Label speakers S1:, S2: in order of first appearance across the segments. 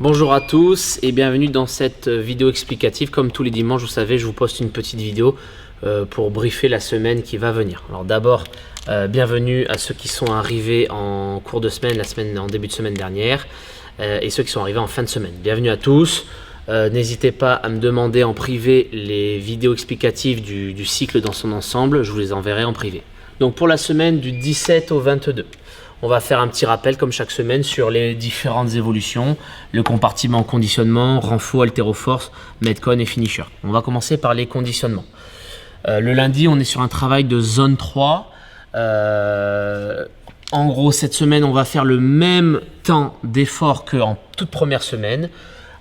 S1: Bonjour à tous et bienvenue dans cette vidéo explicative. Comme tous les dimanches, vous savez, je vous poste une petite vidéo pour briefer la semaine qui va venir. Alors d'abord, bienvenue à ceux qui sont arrivés en cours de semaine, en début de semaine dernière, et ceux qui sont arrivés en fin de semaine. Bienvenue à tous. N'hésitez pas à me demander en privé les vidéos explicatives du cycle dans son ensemble. Je vous les enverrai en privé. Donc pour la semaine du 17 au 22. On va faire un petit rappel comme chaque semaine sur les différentes évolutions, le compartiment conditionnement, renfo, haltéroforce, metcon et finisher. On va commencer par les conditionnements. Le lundi, on est sur un travail de zone 3. En gros, cette semaine, on va faire le même temps d'effort qu'en toute première semaine.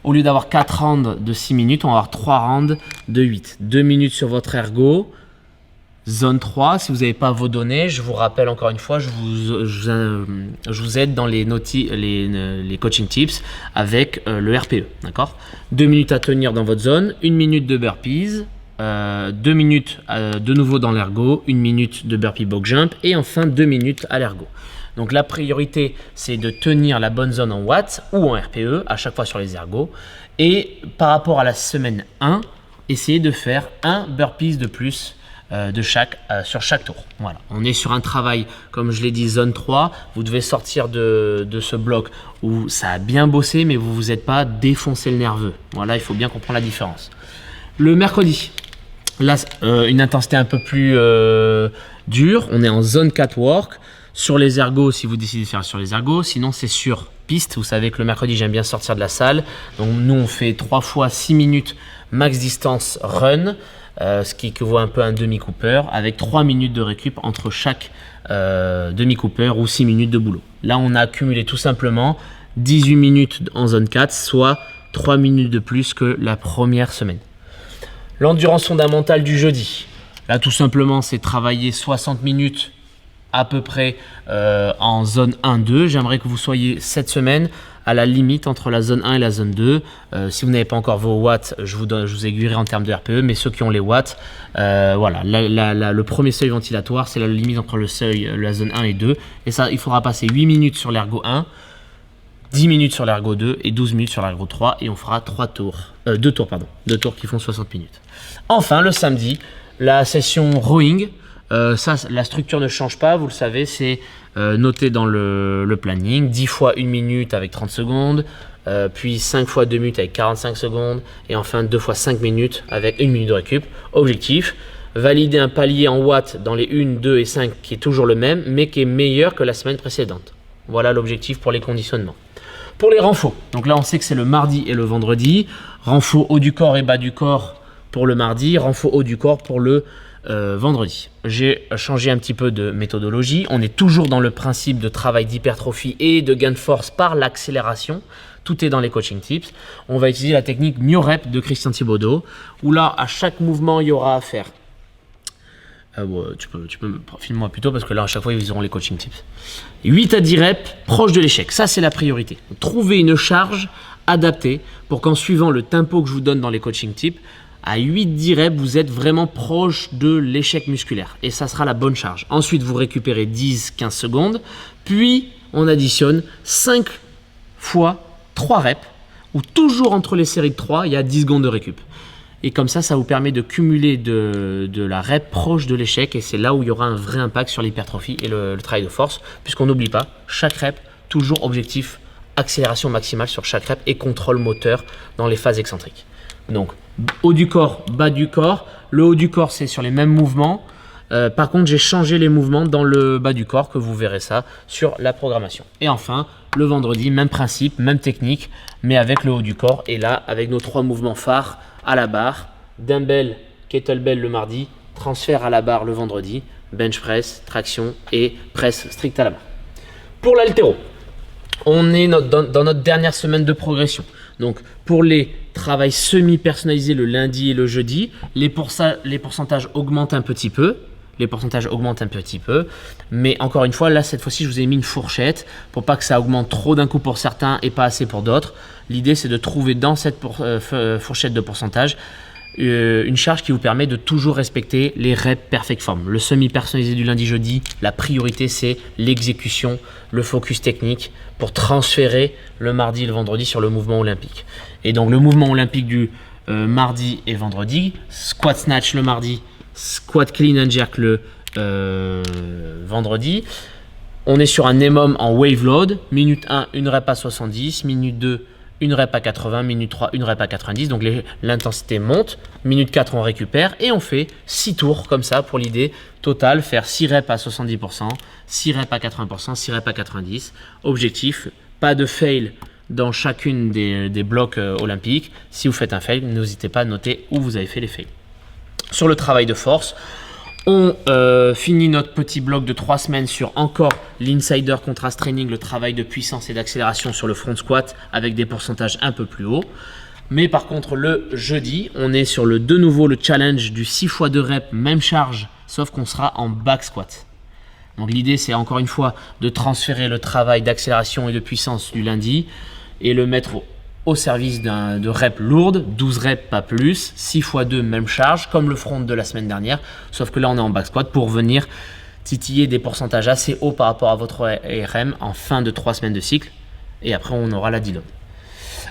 S1: Au lieu d'avoir 4 rounds de 6 minutes, on va avoir 3 rounds de 8. 2 minutes sur votre ergo. Zone 3, si vous n'avez pas vos données, je vous rappelle encore une fois, je vous aide dans les coaching tips avec le RPE. D'accord, 2 minutes à tenir dans votre zone, 1 minute de burpees, 2 minutes de nouveau dans l'ergo, 1 minute de burpee box jump et enfin 2 minutes à l'ergo. Donc la priorité, c'est de tenir la bonne zone en watts ou en RPE à chaque fois sur les ergos. Et par rapport à la semaine 1, essayez de faire un burpees de plus sur chaque tour. Voilà. On est sur un travail, comme je l'ai dit, zone 3. Vous devez sortir de ce bloc où ça a bien bossé, mais vous ne vous êtes pas défoncé le nerveux. Voilà, il faut bien comprendre la différence. Le mercredi, là, une intensité un peu plus dure. On est en zone 4 work. Sur les ergos, si vous décidez de faire sur les ergos. Sinon, c'est sur piste. Vous savez que le mercredi, j'aime bien sortir de la salle. Donc, nous, on fait 3 fois 6 minutes max distance run. Ce qui équivaut un peu à un demi-cooper avec 3 minutes de récup entre chaque demi-cooper ou 6 minutes de boulot. Là, on a accumulé tout simplement 18 minutes en zone 4, soit 3 minutes de plus que la première semaine. L'endurance fondamentale du jeudi. Là, tout simplement, c'est travailler 60 minutes à peu près en zone 1-2. J'aimerais que vous soyez cette semaine à la limite entre la zone 1 et la zone 2. Si vous n'avez pas encore vos watts, je vous aiguillerai en termes de RPE, mais ceux qui ont les watts, voilà, le premier seuil ventilatoire, c'est la limite entre la zone 1 et 2. Et ça, il faudra passer 8 minutes sur l'ergo 1, 10 minutes sur l'ergo 2 et 12 minutes sur l'ergo 3. Et on fera 2 tours qui font 60 minutes. Enfin, le samedi, la session rowing. Ça, la structure ne change pas, vous le savez, c'est noté dans le planning. 10 fois 1 minute avec 30 secondes, puis 5 fois 2 minutes avec 45 secondes, et enfin 2 fois 5 minutes avec 1 minute de récup. Objectif, valider un palier en watts dans les 1, 2 et 5 qui est toujours le même, mais qui est meilleur que la semaine précédente. Voilà l'objectif pour les conditionnements. Pour les renfos, donc là on sait que c'est le mardi et le vendredi. Renfo haut du corps et bas du corps pour le mardi, renfo haut du corps pour le vendredi. J'ai changé un petit peu de méthodologie. On est toujours dans le principe de travail d'hypertrophie et de gain de force par l'accélération. Tout est dans les coaching tips. On va utiliser la technique Myo-Rep de Christian Thibaudeau, où là, à chaque mouvement, il y aura à faire. Tu peux me filmer-moi plutôt parce que là, à chaque fois, ils auront les coaching tips. 8 à 10 reps, proche de l'échec. Ça, c'est la priorité. Trouver une charge adaptée pour qu'en suivant le tempo que je vous donne dans les coaching tips, à 8-10 reps, vous êtes vraiment proche de l'échec musculaire et ça sera la bonne charge. Ensuite, vous récupérez 10-15 secondes, puis on additionne 5 fois 3 reps où toujours entre les séries de 3, il y a 10 secondes de récup. Et comme ça vous permet de cumuler de la rep proche de l'échec et c'est là où il y aura un vrai impact sur l'hypertrophie et le travail de force puisqu'on n'oublie pas, chaque rep, toujours objectif, accélération maximale sur chaque rep et contrôle moteur dans les phases excentriques. Donc, haut du corps, bas du corps. Le haut du corps, c'est sur les mêmes mouvements. Par contre, j'ai changé les mouvements dans le bas du corps, que vous verrez ça sur la programmation. Et enfin, le vendredi, même principe, même technique, mais avec le haut du corps. Et là, avec nos 3 mouvements phares à la barre, dumbbell, kettlebell le mardi, transfert à la barre le vendredi, bench press, traction et presse stricte à la barre. Pour l'haltéro, on est dans notre dernière semaine de progression. Donc, pour les travails semi-personnalisés le lundi et le jeudi, les pourcentages augmentent un petit peu. Mais encore une fois, là, cette fois-ci, je vous ai mis une fourchette pour pas que ça augmente trop d'un coup pour certains et pas assez pour d'autres. L'idée, c'est de trouver dans cette fourchette de pourcentage une charge qui vous permet de toujours respecter les reps perfect form. Le semi-personnalisé du lundi-jeudi, la priorité c'est l'exécution, le focus technique pour transférer le mardi et le vendredi sur le mouvement olympique. Et donc le mouvement olympique du mardi et vendredi, squat snatch le mardi, squat clean and jerk le vendredi. On est sur un EMOM en wave load, minute 1, une rep à 70, minute 2, une rep à 80, minute 3, une rep à 90, donc l'intensité monte, minute 4 on récupère et on fait 6 tours comme ça pour l'idée totale, faire 6 reps à 70%, 6 reps à 80%, 6 reps à 90%. Objectif, pas de fail dans chacune des blocs olympiques. Si vous faites un fail, n'hésitez pas à noter où vous avez fait les fails. Sur le travail de force, on finit notre petit bloc de 3 semaines sur encore l'insider contrast training, le travail de puissance et d'accélération sur le front squat avec des pourcentages un peu plus hauts. Mais par contre, le jeudi, on est sur de nouveau le challenge du 6 x 2 reps, même charge, sauf qu'on sera en back squat. Donc l'idée, c'est encore une fois de transférer le travail d'accélération et de puissance du lundi et le mettre au service de reps lourdes, 12 reps pas plus, 6 x 2 même charge, comme le front de la semaine dernière, sauf que là on est en back squat pour venir titiller des pourcentages assez hauts par rapport à votre RM en fin de 3 semaines de cycle, et après on aura la deload.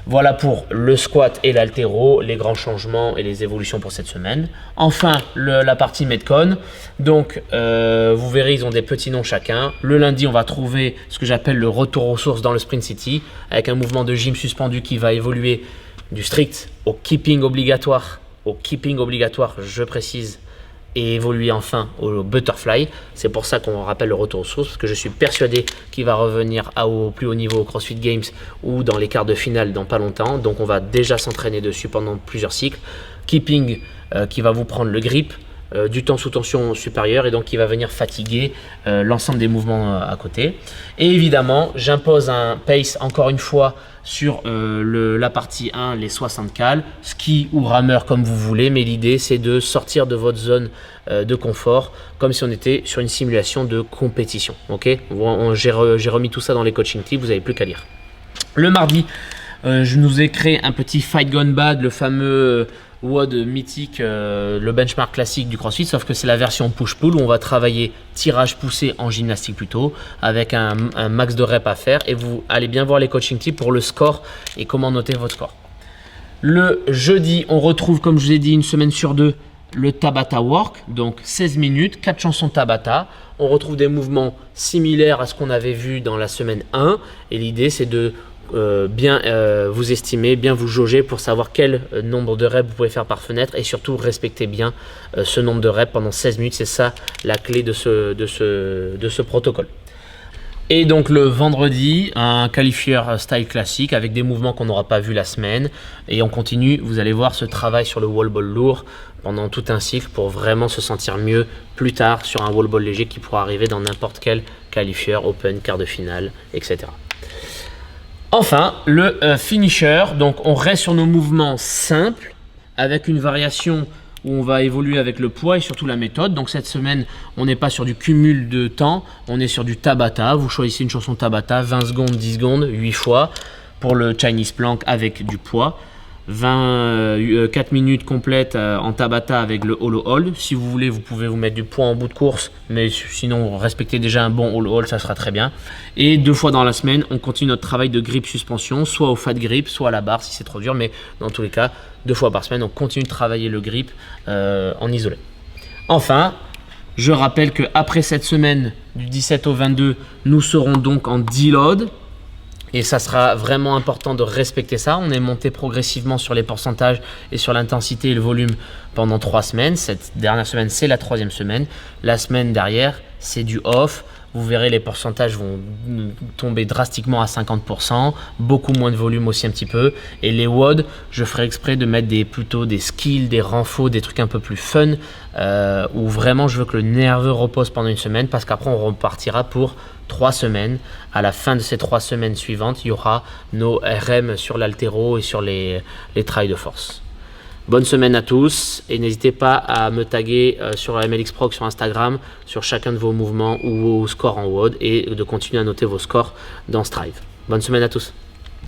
S1: Voilà pour le squat et l'haltéro, les grands changements et les évolutions pour cette semaine. Enfin, la partie Metcon. Donc, vous verrez, ils ont des petits noms chacun. Le lundi, on va trouver ce que j'appelle le retour aux sources dans le Sprint City, avec un mouvement de gym suspendu qui va évoluer du strict au keeping obligatoire, je précise, et évoluer enfin au butterfly. C'est pour ça qu'on rappelle le retour aux sources, parce que je suis persuadé qu'il va revenir au plus haut niveau au CrossFit Games ou dans les quarts de finale dans pas longtemps. Donc on va déjà s'entraîner dessus pendant plusieurs cycles. Keeping qui va vous prendre le grip, du temps sous tension supérieure, et donc qui va venir fatiguer l'ensemble des mouvements à côté. Et évidemment, j'impose un pace encore une fois sur la partie 1, les 60 cales, ski ou rameur comme vous voulez, mais l'idée c'est de sortir de votre zone de confort comme si on était sur une simulation de compétition. Okay, j'ai remis tout ça dans les coaching tips, vous n'avez plus qu'à lire. Le mardi, je nous ai créé un petit Fight Gone Bad, le fameux WOD mythique, le benchmark classique du CrossFit, sauf que c'est la version push-pull où on va travailler tirage poussé en gymnastique plutôt, avec un max de reps à faire, et vous allez bien voir les coaching tips pour le score et comment noter votre score. Le jeudi, on retrouve, comme je vous ai dit, une semaine sur 2, le Tabata Work, donc 16 minutes, 4 chansons Tabata. On retrouve des mouvements similaires à ce qu'on avait vu dans la semaine 1, et l'idée c'est de bien vous estimer, bien vous jauger pour savoir quel nombre de reps vous pouvez faire par fenêtre, et surtout respecter bien ce nombre de reps pendant 16 minutes. C'est ça la clé de ce protocole. Et donc le vendredi, un qualifieur style classique avec des mouvements qu'on n'aura pas vu la semaine, et on continue, vous allez voir, ce travail sur le wall ball lourd pendant tout un cycle pour vraiment se sentir mieux plus tard sur un wall ball léger qui pourra arriver dans n'importe quel qualifieur, open, quart de finale, etc. Enfin, le finisher, donc on reste sur nos mouvements simples avec une variation où on va évoluer avec le poids et surtout la méthode. Donc cette semaine, on n'est pas sur du cumul de temps, on est sur du Tabata. Vous choisissez une chanson Tabata, 20 secondes, 10 secondes, 8 fois pour le Chinese Plank avec du poids. 4 minutes complètes en Tabata avec le hollow hold. Si vous voulez, vous pouvez vous mettre du poids en bout de course, mais sinon respectez déjà un bon hollow hold, ça sera très bien. Et 2 fois dans la semaine, on continue notre travail de grip suspension, soit au fat grip, soit à la barre si c'est trop dur, mais dans tous les cas, 2 fois par semaine, on continue de travailler le grip en isolé. Enfin, je rappelle qu'après cette semaine du 17 au 22, nous serons donc en deload. Et ça sera vraiment important de respecter ça. On est monté progressivement sur les pourcentages et sur l'intensité et le volume pendant 3 semaines. Cette dernière semaine, c'est la 3e semaine. La semaine derrière, c'est du off. Vous verrez, les pourcentages vont tomber drastiquement à 50%, beaucoup moins de volume aussi un petit peu. Et les WOD, je ferai exprès de mettre plutôt des skills, des renforts, des trucs un peu plus fun, où vraiment je veux que le nerveux repose pendant une semaine, parce qu'après on repartira pour 3 semaines. À la fin de ces 3 semaines suivantes, il y aura nos RM sur l'haltéro et sur les trails de force. Bonne semaine à tous, et n'hésitez pas à me taguer sur MLX Prog sur Instagram sur chacun de vos mouvements ou vos scores en WOD, et de continuer à noter vos scores dans Strive. Bonne semaine à tous.